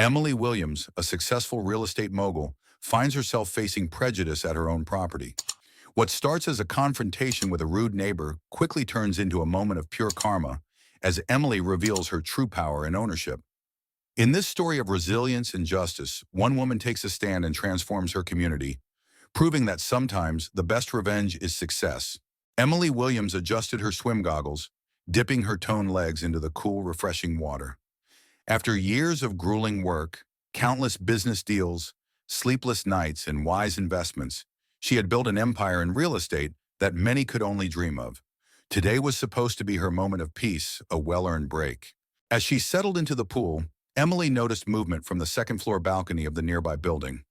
Emily Williams, a successful real estate mogul, finds herself facing prejudice at her own property. What starts as a confrontation with a rude neighbor quickly turns into a moment of pure karma as Emily reveals her true power and ownership. In this story of resilience and justice, one woman takes a stand and transforms her community, proving that sometimes the best revenge is success. Emily Williams adjusted her swim goggles, dipping her toned legs into the cool, refreshing water. After years of grueling work, countless business deals, sleepless nights, and wise investments, she had built an empire in real estate that many could only dream of. Today was supposed to be her moment of peace, a well-earned break. As she settled into the pool, Emily noticed movement from the second-floor balcony of the nearby building.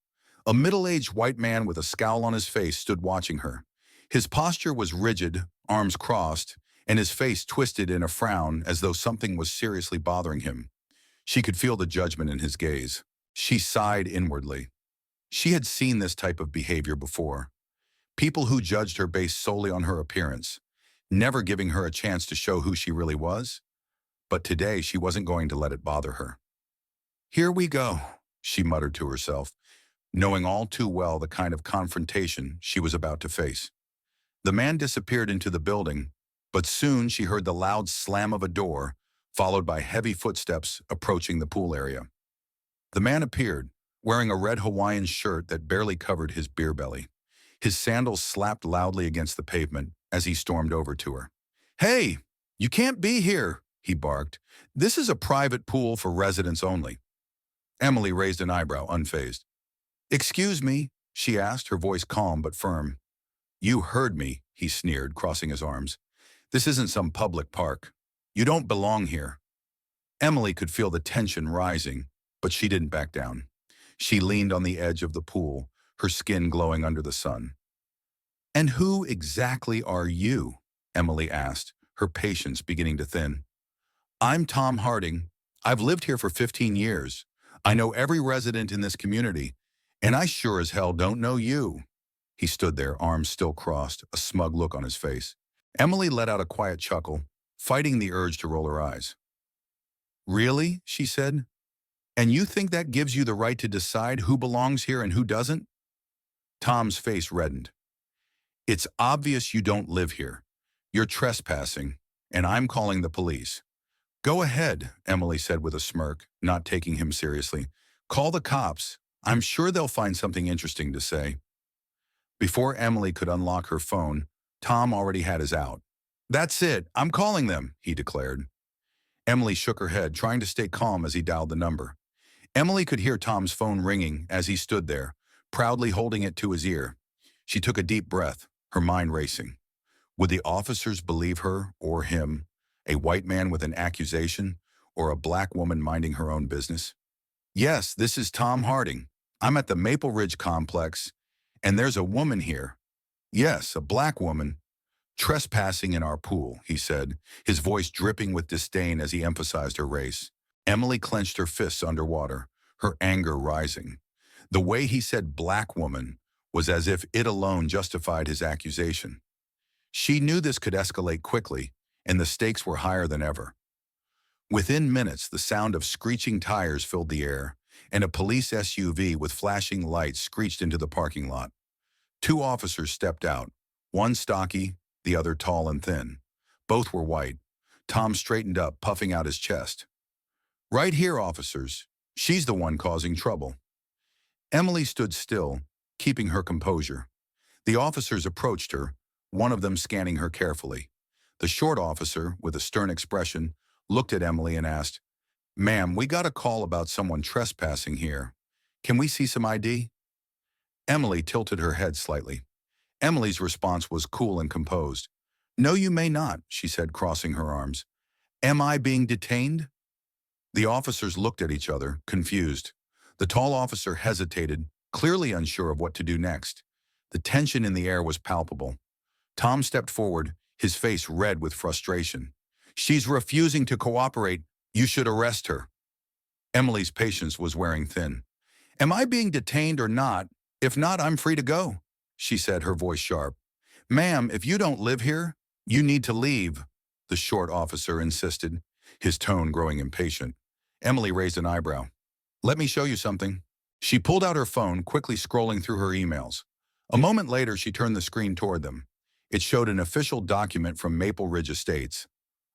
A middle-aged white man with a scowl on his face stood watching her. His posture was rigid, arms crossed, and his face twisted in a frown as though something was seriously bothering him. She could feel the judgment in his gaze. She sighed inwardly. She had seen this type of behavior before. People who judged her based solely on her appearance, never giving her a chance to show who she really was. But today she wasn't going to let it bother her. "Here we go," she muttered to herself, knowing all too well the kind of confrontation she was about to face. The man disappeared into the building, but soon she heard the loud slam of a door, followed by heavy footsteps approaching the pool area. The man appeared, wearing a red Hawaiian shirt that barely covered his beer belly. His sandals slapped loudly against the pavement as he stormed over to her. "Hey, you can't be here," he barked. "This is a private pool for residents only." Emily raised an eyebrow, unfazed. "Excuse me?" she asked, her voice calm but firm. "You heard me," he sneered, crossing his arms. "This isn't some public park. You don't belong here." Emily could feel the tension rising, but she didn't back down. She leaned on the edge of the pool, her skin glowing under the sun. "And who exactly are you?" Emily asked, her patience beginning to thin. "I'm Tom Harding. I've lived here for 15 years. I know every resident in this community, and I sure as hell don't know you." He stood there, arms still crossed, a smug look on his face. Emily let out a quiet chuckle, fighting the urge to roll her eyes. "Really?" she said. "And you think that gives you the right to decide who belongs here and who doesn't?" Tom's face reddened. "It's obvious you don't live here. You're trespassing, and I'm calling the police." "Go ahead," Emily said with a smirk, not taking him seriously. "Call the cops. I'm sure they'll find something interesting to say." Before Emily could unlock her phone, Tom already had his out. "That's it. I'm calling them," he declared. Emily shook her head, trying to stay calm as he dialed the number. Emily could hear Tom's phone ringing as he stood there, proudly holding it to his ear. She took a deep breath, her mind racing. Would the officers believe her or him, a white man with an accusation, or a black woman minding her own business? "Yes, this is Tom Harding. I'm at the Maple Ridge complex, and there's a woman here." "Yes, a black woman, trespassing in our pool," he said, his voice dripping with disdain as he emphasized her race. Emily clenched her fists underwater, her anger rising. The way he said "black woman" was as if it alone justified his accusation. She knew this could escalate quickly, and the stakes were higher than ever. Within minutes, the sound of screeching tires filled the air, and a police SUV with flashing lights screeched into the parking lot. Two officers stepped out, one stocky, the other tall and thin. Both were white. Tom straightened up, puffing out his chest. "Right here, officers. She's the one causing trouble." Emily stood still, keeping her composure. The officers approached her, one of them scanning her carefully. The short officer, with a stern expression, looked at Emily and asked, "Ma'am, we got a call about someone trespassing here. Can we see some ID?" Emily tilted her head slightly. Emily's response was cool and composed. "No, you may not," she said, crossing her arms. "Am I being detained?" The officers looked at each other, confused. The tall officer hesitated, clearly unsure of what to do next. The tension in the air was palpable. Tom stepped forward, his face red with frustration. "She's refusing to cooperate. You should arrest her." Emily's patience was wearing thin. "Am I being detained or not? If not, I'm free to go," she said, her voice sharp. "Ma'am, if you don't live here, you need to leave," the short officer insisted, his tone growing impatient. Emily raised an eyebrow. Let me show you something. She pulled out her phone, quickly scrolling through her emails. A moment later, she turned the screen toward them. It showed an official document from Maple Ridge Estates.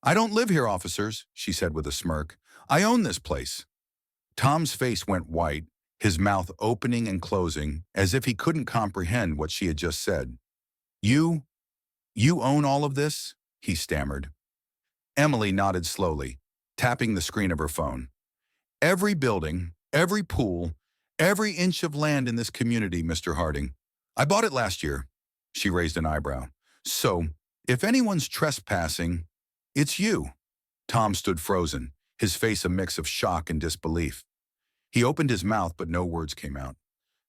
I don't live here, officers, she said with a smirk. I own this place. Tom's face went white, his mouth opening and closing, as if he couldn't comprehend what she had just said. You own all of this? He stammered. Emily nodded slowly, tapping the screen of her phone. Every building, every pool, every inch of land in this community, Mr. Harding. I bought it last year. She raised an eyebrow. So, if anyone's trespassing, it's you. Tom stood frozen, his face a mix of shock and disbelief. He opened his mouth, but no words came out.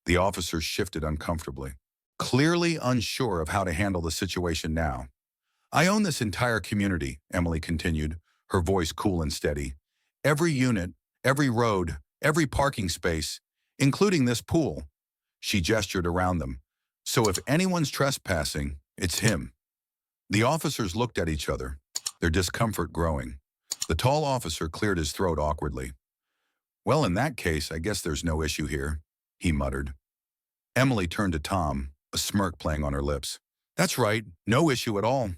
The officers shifted uncomfortably, clearly unsure of how to handle the situation now. I own this entire community, Emily continued, her voice cool and steady. Every unit, every road, every parking space, including this pool. She gestured around them. So if anyone's trespassing, it's him. The officers looked at each other, their discomfort growing. The tall officer cleared his throat awkwardly. Well, in that case, I guess there's no issue here, he muttered. Emily turned to Tom, a smirk playing on her lips. That's right, no issue at all.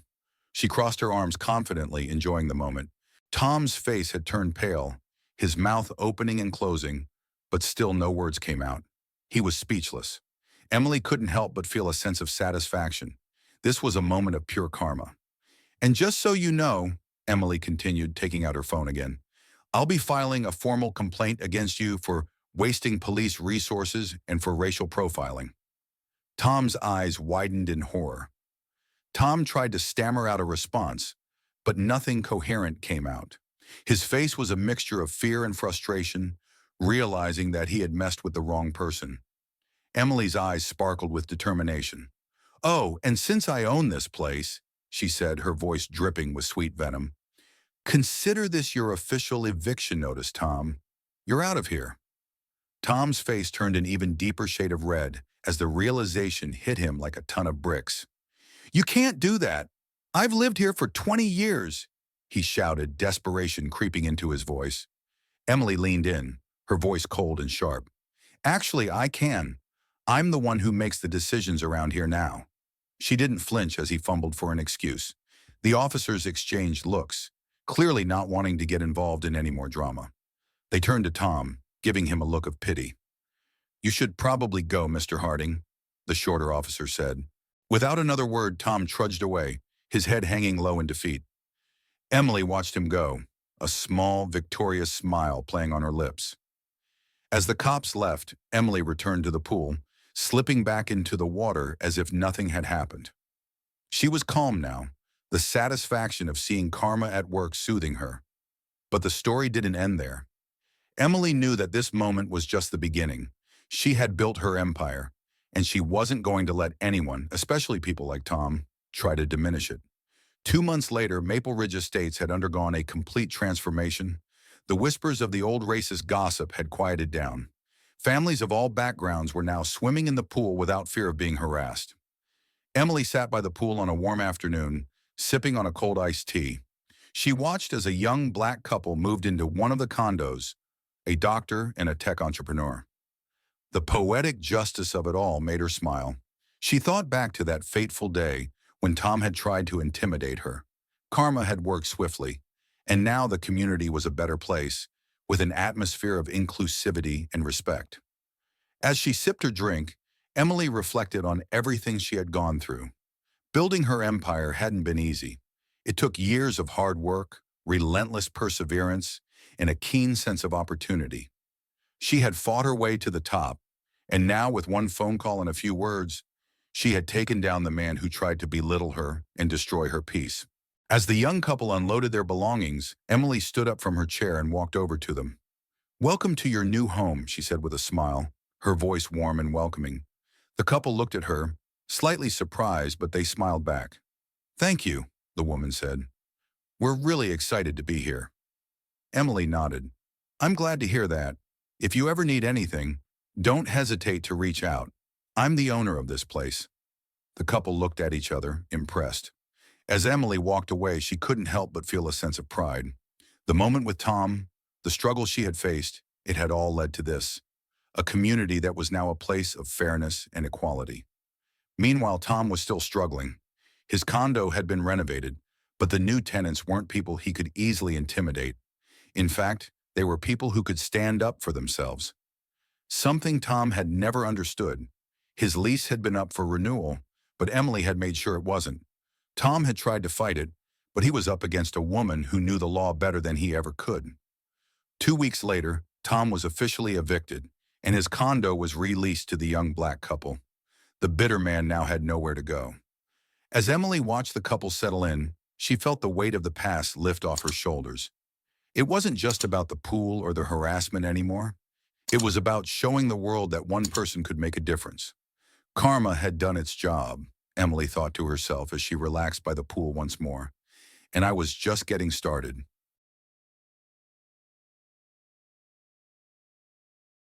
She crossed her arms confidently, enjoying the moment. Tom's face had turned pale, his mouth opening and closing, but still no words came out. He was speechless. Emily couldn't help but feel a sense of satisfaction. This was a moment of pure karma. And just so you know, Emily continued, taking out her phone again, I'll be filing a formal complaint against you for wasting police resources and for racial profiling. Tom's eyes widened in horror. Tom tried to stammer out a response, but nothing coherent came out. His face was a mixture of fear and frustration, realizing that he had messed with the wrong person. Emily's eyes sparkled with determination. Oh, and since I own this place, she said, her voice dripping with sweet venom, consider this your official eviction notice, Tom. You're out of here. Tom's face turned an even deeper shade of red as the realization hit him like a ton of bricks. You can't do that. I've lived here for 20 years, he shouted, desperation creeping into his voice. Emily leaned in, her voice cold and sharp. Actually, I can. I'm the one who makes the decisions around here now. She didn't flinch as he fumbled for an excuse. The officers exchanged looks, clearly not wanting to get involved in any more drama. They turned to Tom, giving him a look of pity. You should probably go, Mr. Harding, the shorter officer said. Without another word, Tom trudged away, his head hanging low in defeat. Emily watched him go, a small, victorious smile playing on her lips. As the cops left, Emily returned to the pool, slipping back into the water as if nothing had happened. She was calm now, the satisfaction of seeing karma at work soothing her. But the story didn't end there. Emily knew that this moment was just the beginning. She had built her empire, and she wasn't going to let anyone, especially people like Tom, try to diminish it. 2 months later, Maple Ridge Estates had undergone a complete transformation. The whispers of the old racist gossip had quieted down. Families of all backgrounds were now swimming in the pool without fear of being harassed. Emily sat by the pool on a warm afternoon, sipping on a cold iced tea. She watched as a young black couple moved into one of the condos, a doctor and a tech entrepreneur. The poetic justice of it all made her smile. She thought back to that fateful day when Tom had tried to intimidate her. Karma had worked swiftly, and now the community was a better place, with an atmosphere of inclusivity and respect. As she sipped her drink, Emily reflected on everything she had gone through. Building her empire hadn't been easy. It took years of hard work, relentless perseverance, and a keen sense of opportunity. She had fought her way to the top, and now with one phone call and a few words, she had taken down the man who tried to belittle her and destroy her peace. As the young couple unloaded their belongings, Emily stood up from her chair and walked over to them. Welcome to your new home, she said with a smile, her voice warm and welcoming. The couple looked at her, slightly surprised, but they smiled back. Thank you, the woman said. We're really excited to be here. Emily nodded. I'm glad to hear that. If you ever need anything, don't hesitate to reach out. I'm the owner of this place. The couple looked at each other, impressed. As Emily walked away, she couldn't help but feel a sense of pride. The moment with Tom, the struggle she had faced, it had all led to this, a community that was now a place of fairness and equality. Meanwhile, Tom was still struggling. His condo had been renovated, but the new tenants weren't people he could easily intimidate. In fact, they were people who could stand up for themselves. Something Tom had never understood. His lease had been up for renewal, but Emily had made sure it wasn't. Tom had tried to fight it, but he was up against a woman who knew the law better than he ever could. 2 weeks later, Tom was officially evicted, and his condo was released to the young black couple. The bitter man now had nowhere to go. As Emily watched the couple settle in, she felt the weight of the past lift off her shoulders. It wasn't just about the pool or the harassment anymore. It was about showing the world that one person could make a difference. Karma had done its job, Emily thought to herself as she relaxed by the pool once more. And I was just getting started.